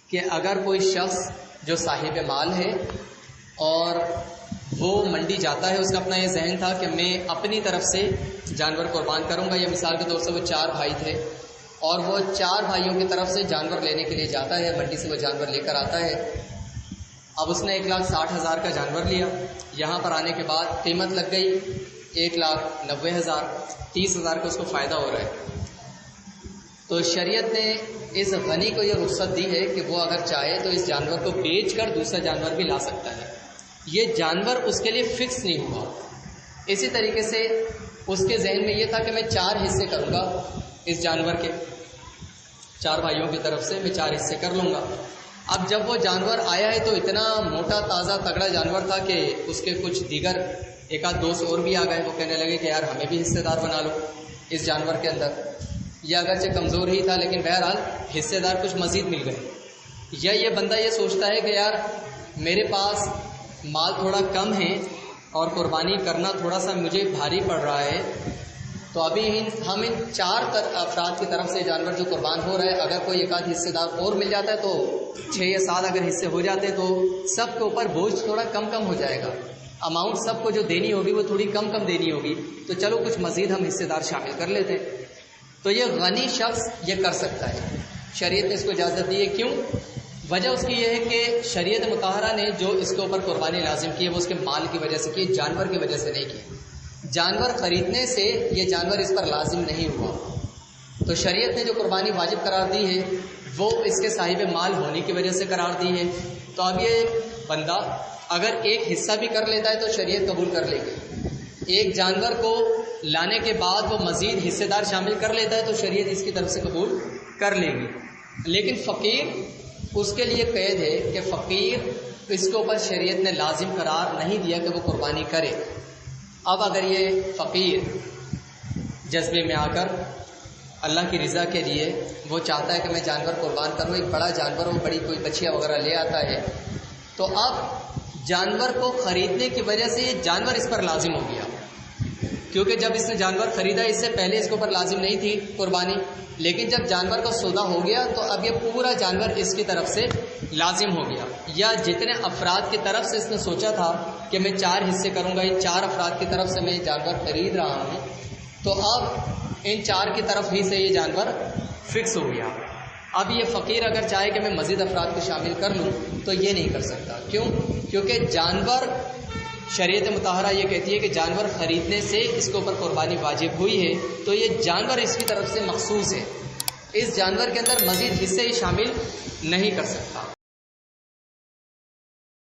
کہ اگر کوئی شخص جو صاحب مال ہے اور وہ منڈی جاتا ہے، اس کا اپنا یہ ذہن تھا کہ میں اپنی طرف سے جانور قربان کروں گا، یا مثال کے طور سے وہ 4 بھائی تھے اور وہ 4 بھائیوں کی طرف سے جانور لینے کے لیے جاتا ہے، منڈی سے وہ جانور لے کر آتا ہے۔ اب اس نے 1,60,000 کا جانور لیا، یہاں پر آنے کے بعد قیمت لگ گئی 1,90,000، 30,000 کا اس کو فائدہ ہو رہا ہے۔ تو شریعت نے اس غنی کو یہ رخصت دی ہے کہ وہ اگر چاہے تو اس جانور کو بیچ کر دوسرا جانور بھی لا سکتا ہے، یہ جانور اس کے لیے فکس نہیں ہوا۔ اسی طریقے سے اس کے ذہن میں یہ تھا کہ میں 4 حصے کروں گا اس جانور کے، 4 بھائیوں کی طرف سے میں 4 حصے کر لوں گا۔ اب جب وہ جانور آیا ہے تو اتنا موٹا تازہ تگڑا جانور تھا کہ اس کے کچھ دیگر 1-2 دوست اور بھی آ گئے، وہ کہنے لگے کہ یار ہمیں بھی حصے دار بنا لو اس جانور کے اندر۔ یا اگرچہ کمزور ہی تھا لیکن بہرحال حصے دار کچھ مزید مل گئے۔ یا یہ بندہ یہ سوچتا ہے کہ یار میرے پاس مال تھوڑا کم ہے اور قربانی کرنا تھوڑا سا مجھے بھاری پڑ رہا ہے، تو ابھی ہم ان 4 افراد کی طرف سے جانور جو قربان ہو رہا ہے، اگر کوئی 1-8 حصے دار اور مل جاتا ہے تو 6 یا 7 اگر حصے ہو جاتے تو سب کے اوپر بوجھ تھوڑا کم ہو جائے گا، اماؤنٹ سب کو جو دینی ہوگی وہ تھوڑی کم دینی ہوگی، تو چلو کچھ مزید ہم حصے دار شامل کر لیتے۔ تو یہ غنی شخص یہ کر سکتا ہے، شریعت نے اس کو اجازت دی ہے۔ کیوں؟ وجہ اس کی یہ ہے کہ شریعت مطہرہ نے جو اس کے اوپر قربانی لازم کی ہے وہ اس کے مال کی وجہ سے کی، جانور کی وجہ سے نہیں کی۔ جانور خریدنے سے یہ جانور اس پر لازم نہیں ہوا، تو شریعت نے جو قربانی واجب قرار دی ہے وہ اس کے صاحب مال ہونے کی وجہ سے قرار دی ہے۔ تو اب یہ بندہ اگر ایک حصہ بھی کر لیتا ہے تو شریعت قبول کر لے گی، ایک جانور کو لانے کے بعد وہ مزید حصے دار شامل کر لیتا ہے تو شریعت اس کی طرف سے قبول کر لے گی۔ لیکن فقیر، اس کے لیے قید ہے کہ فقیر اس کے اوپر شریعت نے لازم قرار نہیں دیا کہ وہ قربانی کرے۔ اب اگر یہ فقیر جذبے میں آ کر اللہ کی رضا کے لیے وہ چاہتا ہے کہ میں جانور قربان کروں، ایک بڑا جانور ہو، بڑی کوئی بچیا وغیرہ لے آتا ہے، تو اب جانور کو خریدنے کی وجہ سے یہ جانور اس پر لازم ہو گیا، کیونکہ جب اس نے جانور خریدا اس سے پہلے اس کے اوپر لازم نہیں تھی قربانی، لیکن جب جانور کا سودا ہو گیا تو اب یہ پورا جانور اس کی طرف سے لازم ہو گیا۔ یا جتنے افراد کی طرف سے اس نے سوچا تھا کہ میں 4 حصے کروں گا، ان 4 افراد کی طرف سے میں یہ جانور خرید رہا ہوں، تو اب ان 4 کی طرف ہی سے یہ جانور فکس ہو گیا۔ اب یہ فقیر اگر چاہے کہ میں مزید افراد کو شامل کر لوں تو یہ نہیں کر سکتا۔ کیوں؟ کیونکہ جانور، شریعت مطہرہ یہ کہتی ہے کہ جانور خریدنے سے اس کے اوپر قربانی واجب ہوئی ہے، تو یہ جانور اس کی طرف سے مخصوص ہے، اس جانور کے اندر مزید حصے شامل نہیں کر سکتا۔